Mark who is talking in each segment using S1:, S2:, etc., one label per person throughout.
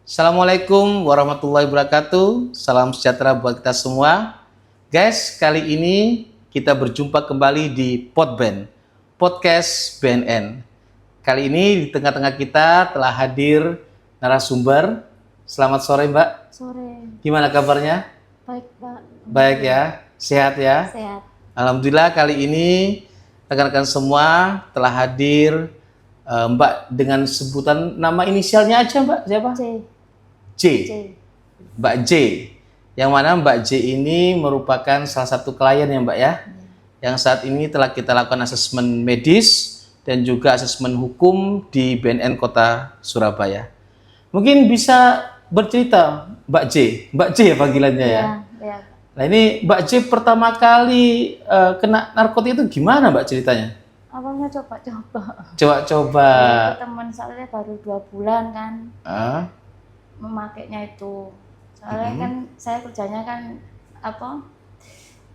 S1: Assalamualaikum warahmatullahi wabarakatuh. Salam sejahtera buat kita semua. Guys, kali ini kita berjumpa kembali di Podben, Podcast BNN. Kali ini di tengah-tengah kita telah hadir narasumber. Selamat sore, Mbak.
S2: Sore.
S1: Gimana kabarnya?
S2: Baik, Pak.
S1: Baik ya? Sehat ya?
S2: Sehat.
S1: Alhamdulillah kali ini rekan-rekan semua telah hadir. Mbak dengan sebutan nama inisialnya aja, Mbak. Siapa?
S2: C.
S1: J.
S2: C.
S1: Mbak J. Yang mana Mbak J ini merupakan salah satu klien ya Mbak ya. Yang saat ini telah kita lakukan asesmen medis dan juga asesmen hukum di BNN Kota Surabaya. Mungkin bisa bercerita Mbak J. Mbak J ya panggilannya ya.
S2: Ya.
S1: Nah ini Mbak J pertama kali kena narkotika itu gimana Mbak ceritanya?
S2: Awalnya coba-coba.
S1: Coba-coba.
S2: Teman soalnya baru 2 bulan kan memakainya itu. Soalnya kan saya kerjanya kan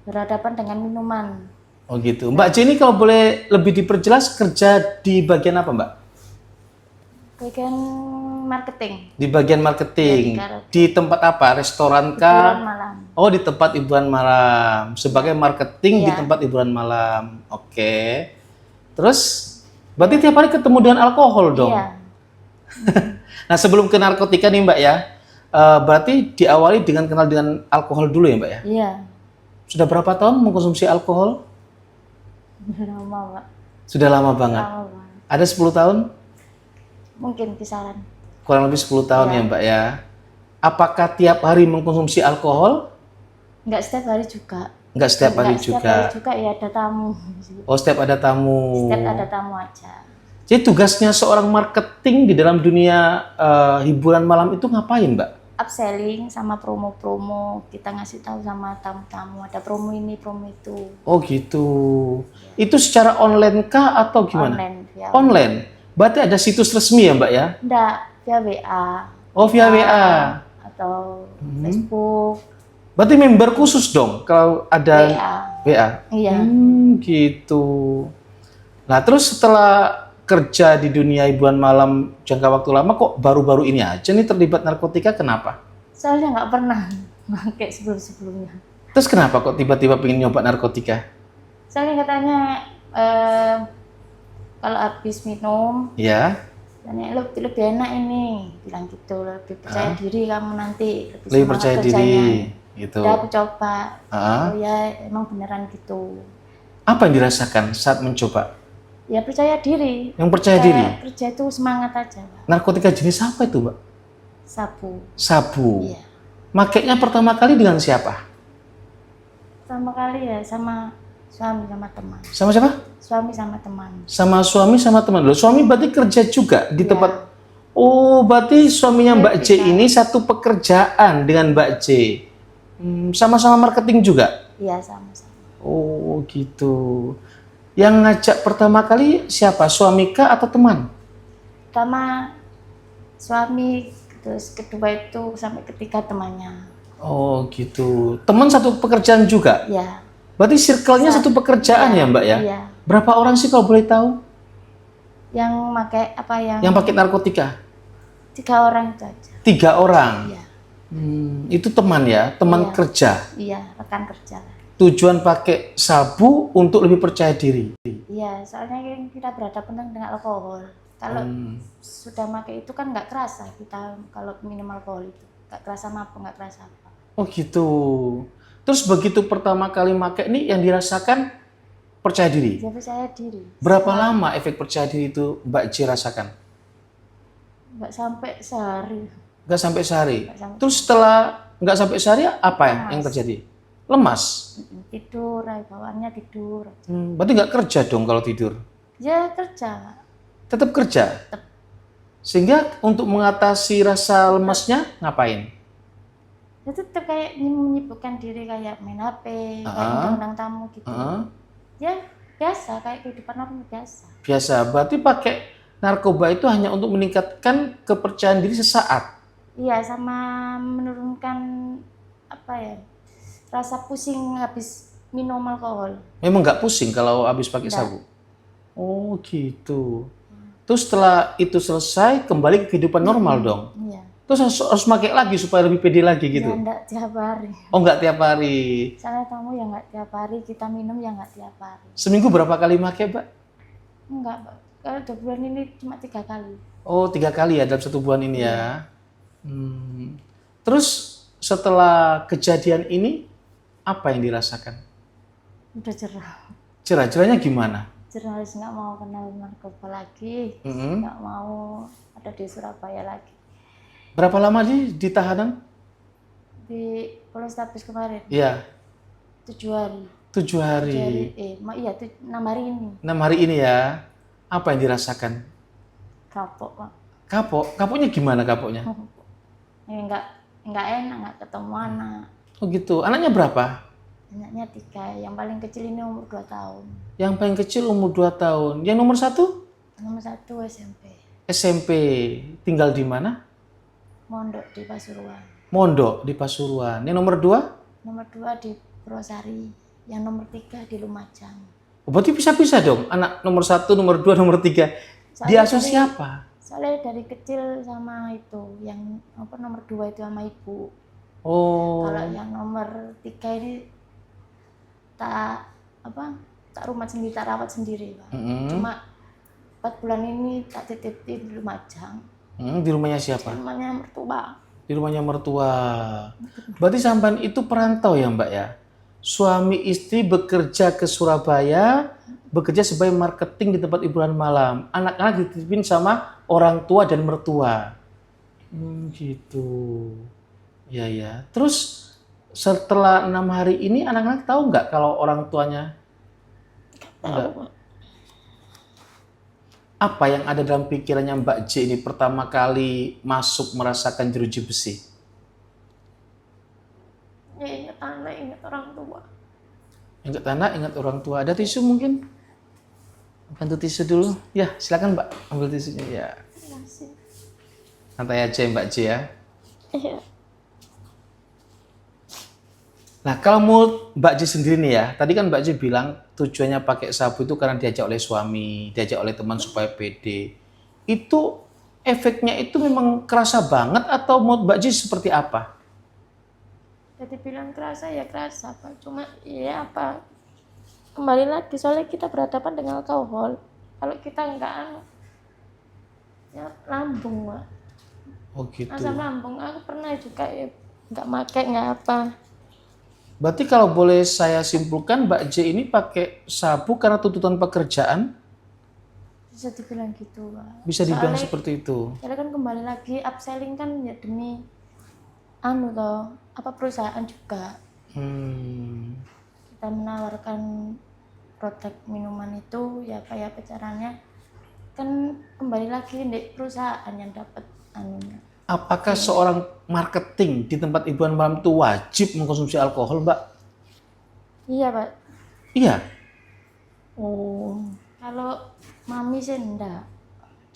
S2: berhadapan dengan minuman.
S1: Oh gitu. Mbak J ini kalau boleh lebih diperjelas kerja di bagian apa Mbak?
S2: Bagian marketing.
S1: Di bagian marketing. Di tempat apa? Restoran kah?
S2: Hiburan malam.
S1: Oh, di tempat hiburan malam. Sebagai marketing di tempat hiburan malam. Oke. Terus, berarti tiap hari ketemu dengan alkohol dong?
S2: Iya.
S1: Nah, sebelum ke narkotika nih Mbak ya, berarti diawali dengan kenal dengan alkohol dulu ya Mbak ya?
S2: Iya.
S1: Sudah berapa tahun mengkonsumsi alkohol?
S2: Lama, Pak.
S1: Sudah lama banget.
S2: Lama banget.
S1: Ada 10 tahun?
S2: Mungkin kisaran.
S1: Kurang lebih 10 tahun ya Mbak ya. Apakah tiap hari mengkonsumsi alkohol?
S2: Enggak setiap hari juga.
S1: Enggak setiap hari
S2: Setiap
S1: juga.
S2: hari juga ya ada tamu.
S1: Oh, setiap ada tamu.
S2: Setiap ada tamu aja.
S1: Jadi tugasnya seorang marketing di dalam dunia hiburan malam itu ngapain, Mbak?
S2: Upselling sama promo-promo, kita ngasih tahu sama tamu-tamu ada promo ini, promo itu.
S1: Oh gitu. Itu secara online kah atau gimana?
S2: Online, via
S1: Online. Berarti ada situs resmi ya, Mbak ya?
S2: Enggak, via WA.
S1: Oh, via WA.
S2: Atau Facebook.
S1: Berarti member khusus dong kalau ada WA.
S2: Iya.
S1: Gitu. Nah, terus setelah kerja di dunia hiburan malam jangka waktu lama kok baru-baru ini aja nih terlibat narkotika, kenapa?
S2: Soalnya nggak pernah pakai sebelum-sebelumnya.
S1: Terus kenapa kok tiba-tiba pengen nyoba narkotika?
S2: Soalnya katanya kalau habis minum,
S1: Ya.
S2: katanya lebih enak ini, bilang gitu, lebih percaya diri kamu nanti,
S1: Lebih percaya
S2: semangat kerjanya.
S1: diri gitu.
S2: Udah aku coba. Oh ya, emang beneran gitu.
S1: Apa yang dirasakan saat mencoba?
S2: Ya percaya diri.
S1: Yang percaya diri?
S2: Kerja itu semangat aja, Pak.
S1: Narkotika jenis apa itu, Mbak?
S2: Sabu.
S1: Sabu.
S2: Iya.
S1: Makainya pertama kali dengan siapa?
S2: Pertama kali ya sama suami sama teman.
S1: Sama siapa?
S2: Suami sama teman.
S1: Sama suami sama teman. Loh, suami berarti kerja juga di tempat. Oh, berarti suaminya Mbak J ini satu pekerjaan dengan Mbak J. Sama-sama marketing juga?
S2: Iya, sama-sama.
S1: Oh, gitu. Yang ngajak pertama kali siapa? Suami kah atau teman?
S2: Pertama suami, terus kedua itu sampai ketiga temannya.
S1: Oh, gitu. Teman satu pekerjaan juga?
S2: Iya.
S1: Berarti circle-nya satu pekerjaan ya, Mbak ya?
S2: Iya.
S1: Berapa orang sih kalau boleh tahu?
S2: Yang pakai apa yang?
S1: Yang pakai narkotika?
S2: 3 orang itu aja.
S1: 3 orang?
S2: Iya.
S1: Itu teman ya? Teman kerja?
S2: Iya, rekan kerja.
S1: Tujuan pakai sabu untuk lebih percaya diri?
S2: Iya, soalnya kita berhadapan dengan alkohol. Kalau sudah pakai itu kan nggak kerasa kita kalau minum alkohol itu. Nggak kerasa mabuk, nggak kerasa apa.
S1: Oh gitu. Terus begitu pertama kali pakai ini yang dirasakan percaya diri?
S2: Dia percaya diri.
S1: Berapa lama efek percaya diri itu Mbak J rasakan?
S2: Nggak sampai sehari.
S1: Nggak sampai sehari?
S2: Nggak sampai.
S1: Terus setelah nggak sampai sehari apa yang terjadi? Lemas?
S2: Tidur, bawaannya tidur.
S1: Berarti nggak kerja dong kalau tidur?
S2: Ya kerja.
S1: Tetap kerja?
S2: Tetap.
S1: Sehingga untuk mengatasi rasa lemasnya ngapain?
S2: Ya tetap kayak menyibukkan diri kayak main HP, kayak undang tamu gitu. Ya biasa, kayak kehidupan orang biasa.
S1: Biasa, berarti pakai narkoba itu hanya untuk meningkatkan kepercayaan diri sesaat?
S2: Iya, sama menurunkan rasa pusing habis minum alkohol.
S1: Memang nggak pusing kalau habis pakai sabu? Oh gitu. Terus setelah itu selesai, kembali ke kehidupan normal dong?
S2: Iya.
S1: Terus harus pakai lagi supaya lebih pede lagi gitu.
S2: Ya enggak tiap hari.
S1: Oh, nggak tiap hari.
S2: Misalnya kamu ya enggak tiap hari, kita minum ya enggak tiap hari.
S1: Seminggu berapa kali pakai, Mbak?
S2: Enggak, Pak. Kalau 2 bulan ini cuma 3 kali.
S1: Oh, 3 kali ya dalam 1 bulan ini ya. Terus setelah kejadian ini apa yang dirasakan?
S2: Udah cerah.
S1: Cerah-cerahnya gimana?
S2: Cerah, harus nggak mau kenal narkoba lagi, nggak mau ada di Surabaya lagi.
S1: Berapa lama di tahanan?
S2: Di Polrestabes kemarin
S1: Iya,
S2: 7 hari.
S1: 7 hari.
S2: Iya 6 hari ini.
S1: 6 hari ini ya. Apa yang dirasakan?
S2: Kapok, Pak.
S1: Kapok? Kapoknya gimana kapoknya?
S2: Ya, nggak enak, nggak ketemu anak.
S1: Oh gitu. Anaknya berapa?
S2: Anaknya 3, yang paling kecil ini umur 2 tahun.
S1: Yang paling kecil umur 2 tahun. Yang nomor 1?
S2: Nomor 1 SMP.
S1: SMP. Tinggal di mana?
S2: Mondok di Pasuruan.
S1: Mondok di Pasuruan. Yang nomor 2?
S2: Nomor 2 di Purwosari. Yang nomor 3 di Lumajang.
S1: Oh, berarti bisa-bisa dong. Anak nomor 1, nomor 2, nomor 3. Diasuh siapa?
S2: Soalnya dari kecil sama itu, yang nomor 2 itu sama ibu.
S1: Oh.
S2: Kalau yang nomor 3 ini tak rawat sendiri, Pak. Cuma 4 bulan ini tak titipin di Lumajang.
S1: Di rumahnya siapa?
S2: Di rumahnya mertua.
S1: Di rumahnya mertua. Berarti sampean itu perantau ya, Mbak ya? Suami istri bekerja ke Surabaya, bekerja sebagai marketing di tempat hiburan malam. Anak-anak dititipin sama orang tua dan mertua. Gitu. Ya ya. Terus setelah 6 hari ini anak-anak tahu nggak kalau orang tuanya?
S2: Tahu.
S1: Apa yang ada dalam pikirannya Mbak J ini pertama kali masuk merasakan jeruji besi?
S2: Ya ingat anak, ingat orang tua.
S1: Ingat anak, ingat orang tua. Ada tisu mungkin? Bantu tisu dulu. Ya, silakan Mbak, ambil tisunya ya.
S2: Terima kasih.
S1: Santai aja Mbak J ya.
S2: Iya.
S1: Nah, kalau menurut Mbak J sendiri nih ya, tadi kan Mbak J bilang tujuannya pakai sabu itu karena diajak oleh suami, diajak oleh teman supaya pede. Itu efeknya itu memang kerasa banget atau menurut Mbak J seperti apa?
S2: Jadi bilang kerasa ya kerasa, Pak. Cuma ya apa, kembali lagi soalnya kita berhadapan dengan alkohol. Kalau kita enggak ya lambung, Pak.
S1: Oh gitu.
S2: Asam lambung. Aku pernah juga ya enggak pakai, enggak apa.
S1: Berarti kalau boleh saya simpulkan Mbak J ini pakai sabu karena tuntutan pekerjaan?
S2: Bisa dibilang gitu, Pak.
S1: Bisa dibilang seperti itu.
S2: Soalnya kan kembali lagi upselling kan ya demi perusahaan juga. Kita menawarkan produk minuman itu ya kayak caranya kan kembali lagi di perusahaan yang dapat anunya.
S1: Apakah seorang marketing di tempat hiburan malam itu wajib mengkonsumsi alkohol, Mbak?
S2: Iya, Pak.
S1: Iya.
S2: Oh, kalau mami sih enggak.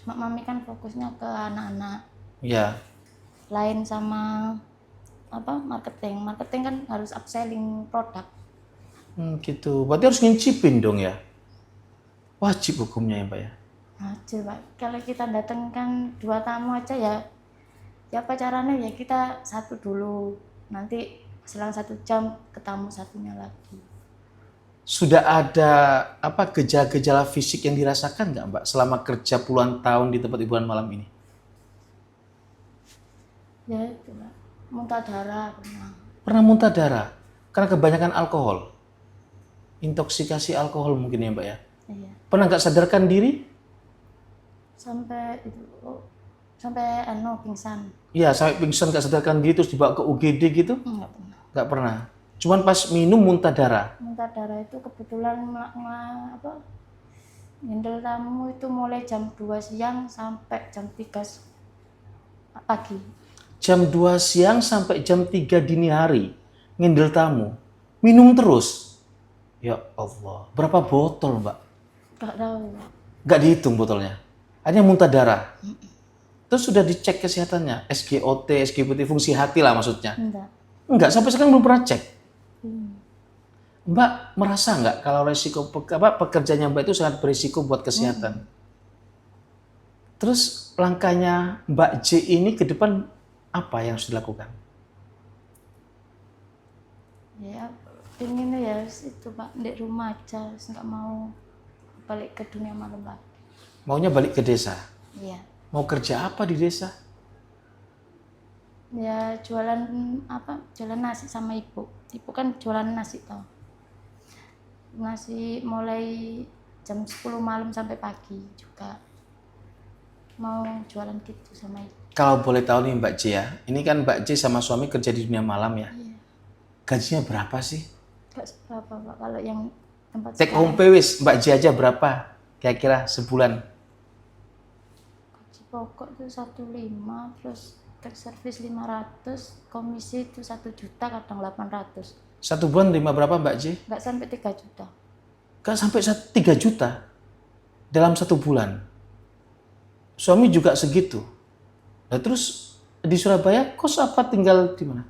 S2: Cuma mami kan fokusnya ke anak-anak.
S1: Iya.
S2: Lain sama marketing. Marketing kan harus upselling produk.
S1: Gitu. Berarti harus ngincipin dong ya? Wajib hukumnya ya, Mbak ya?
S2: Wajib, Pak. Kalau kita datang kan 2 tamu aja ya pacarannya ya kita satu dulu. Nanti selang 1 jam ketemu satunya lagi.
S1: Sudah ada gejala-gejala fisik yang dirasakan nggak, Mbak, selama kerja puluhan tahun di tempat hiburan malam ini?
S2: Ya itu, Pak. Muntah darah pernah.
S1: Pernah muntah darah? Karena kebanyakan alkohol? Intoksikasi alkohol mungkin ya, Mbak ya?
S2: Iya.
S1: Pernah nggak sadarkan diri?
S2: Sampai pingsan.
S1: Iya, sampai pingsan nggak sadarkan diri terus dibawa ke UGD gitu?
S2: Enggak pernah.
S1: Nggak pernah. Cuman pas minum muntah darah.
S2: Muntah darah itu kebetulan ngendel tamu itu mulai jam 2 siang sampai jam 3 pagi.
S1: Jam 2 siang sampai jam 3 dini hari. Ngendel tamu. Minum terus. Ya Allah. Berapa botol, Mbak?
S2: Enggak tahu.
S1: Nggak dihitung botolnya. Hanya muntah darah. Terus sudah dicek kesehatannya? SGOT, SGPT, fungsi hati lah maksudnya. Enggak, sampai sekarang belum pernah cek. Mbak merasa nggak kalau resiko pekerjaannya Mbak itu sangat berisiko buat kesehatan? Terus langkahnya Mbak J ini ke depan apa yang harus dilakukan?
S2: Ya pengen ya itu Pak di rumah aja, nggak mau balik ke dunia malam lagi.
S1: Maunya balik ke desa?
S2: Iya.
S1: Mau kerja apa di desa?
S2: Ya jualan apa, jualan nasi sama ibu kan jualan nasi toh, nasi mulai jam 10 malam sampai pagi juga, mau jualan gitu sama ibu.
S1: Kalau boleh tahu nih Mbak J ya, ini kan Mbak J sama suami kerja di dunia malam ya.
S2: Iya.
S1: Gajinya berapa sih?
S2: Gak seberapa Pak, kalau yang tempat
S1: Take home pay wis Mbak J aja berapa? Kira-kira sebulan?
S2: gaji pokok itu 1,5, terus tax service 500, komisi itu 1 juta, kadang 800.
S1: Satu bulan terima berapa Mbak J?
S2: Nggak sampai 3 juta.
S1: Gak sampai 3 juta dalam satu bulan. Suami juga segitu. Nah, terus di Surabaya kos apa, tinggal di mana?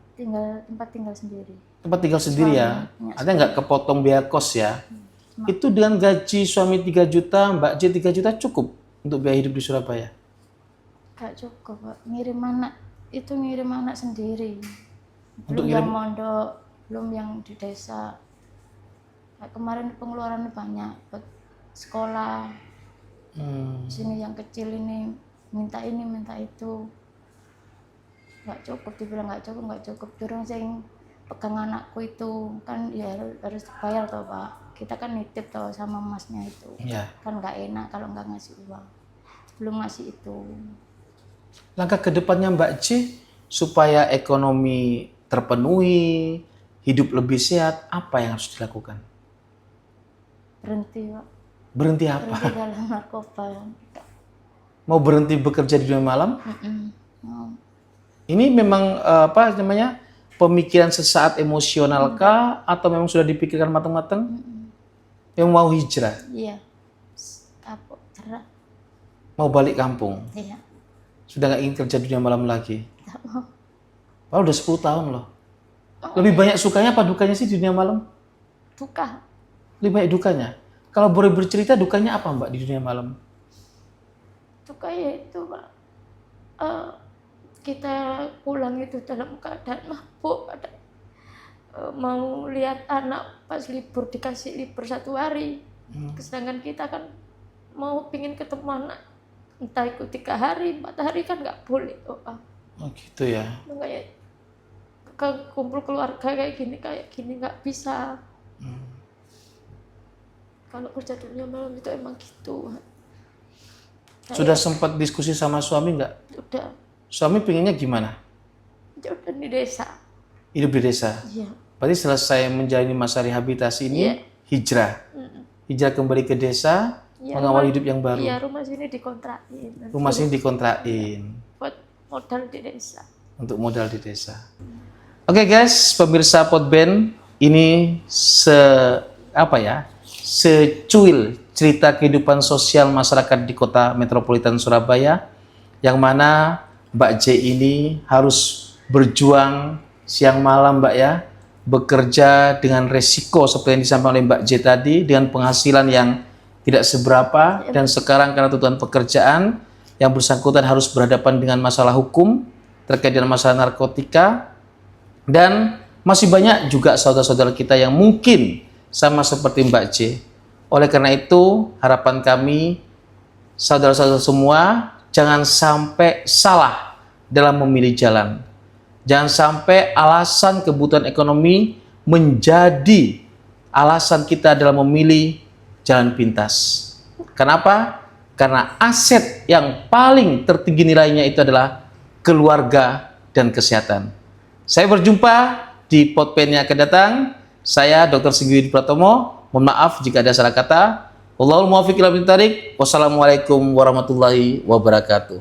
S2: Tempat tinggal sendiri.
S1: Tempat tinggal sendiri ya.
S2: Suami,
S1: Artinya nggak kepotong biaya kos ya. Itu dengan gaji suami 3 juta, Mbak J 3 juta cukup untuk biaya hidup di Surabaya?
S2: Gak cukup Pak, ngirim anak sendiri,
S1: Untuk
S2: belum yang mondok, belum yang di desa. Kayak kemarin pengeluarannya banyak buat sekolah. Sini yang kecil ini minta itu, nggak cukup, dibilang nggak cukup. Durung sing pegang anakku itu kan ya harus bayar toh Pak. Kita kan nitip toh sama masnya itu.
S1: Ya.
S2: Kan nggak enak kalau nggak ngasih uang. Belum ngasih itu.
S1: Langkah ke depannya Mbak J supaya ekonomi terpenuhi, hidup lebih sehat, apa yang harus dilakukan?
S2: Berhenti Pak.
S1: Berhenti apa?
S2: Berhenti dalam narkoba.
S1: Mau berhenti bekerja di dunia malam?
S2: Mau.
S1: Ini memang apa namanya, pemikiran sesaat emosional kah, atau memang sudah dipikirkan matang-matang? Yang mau hijrah?
S2: Iya. Kapok, cerah.
S1: Mau balik kampung?
S2: Iya.
S1: Sudah nggak ingin kerja di dunia malam lagi?
S2: Tidak mau.
S1: Padahal udah 10 tahun loh. Lebih banyak sukanya apa dukanya sih di dunia malam?
S2: Duka.
S1: Lebih banyak dukanya. Kalau boleh bercerita, dukanya apa Mbak di dunia malam?
S2: Duka ya itu Pak. Kita pulang itu dalam keadaan mabuk. Mau lihat anak pas libur, dikasih libur 1 hari. Sedangkan kita kan mau pingin ketemu anak, entah ikut 3 hari, 4 hari kan nggak boleh. Oh
S1: gitu ya.
S2: kayak kumpul keluarga kayak gini nggak bisa. Kalau kerja dunia malam itu emang gitu.
S1: Sudah sempat diskusi sama suami nggak?
S2: Udah.
S1: Suami pinginnya gimana?
S2: Ya udah di desa.
S1: Hidup di desa?
S2: Iya.
S1: Berarti selesai menjalani masa rehabilitasi ini,
S2: Iya.
S1: hijrah. Hijrah kembali ke desa,
S2: Iya,
S1: mengawali hidup yang baru.
S2: Iya, rumah sini dikontrakin.
S1: Rumah sini dikontrakin.
S2: Buat modal di desa.
S1: Untuk modal di desa. Oke guys, pemirsa Podben, ini secuil cerita kehidupan sosial masyarakat di kota metropolitan Surabaya, yang mana Mbak J ini harus berjuang siang malam Mbak ya, bekerja dengan resiko seperti yang disampaikan oleh Mbak J tadi, dengan penghasilan yang tidak seberapa, dan sekarang karena tuntutan pekerjaan yang bersangkutan harus berhadapan dengan masalah hukum terkait dengan masalah narkotika, dan masih banyak juga saudara-saudara kita yang mungkin sama seperti Mbak J. Oleh karena itu, harapan kami, saudara-saudara semua, jangan sampai salah dalam memilih jalan. Jangan sampai alasan kebutuhan ekonomi menjadi alasan kita dalam memilih jalan pintas. Kenapa? Karena aset yang paling tertinggi nilainya itu adalah keluarga dan kesehatan. Saya berjumpa di Podpen yang akan datang. Saya Dr. Singgih Pratomo. Mohon maaf jika ada salah kata. Wallahul muwaffiq ila aqwamit thoriq. Wassalamualaikum warahmatullahi wabarakatuh.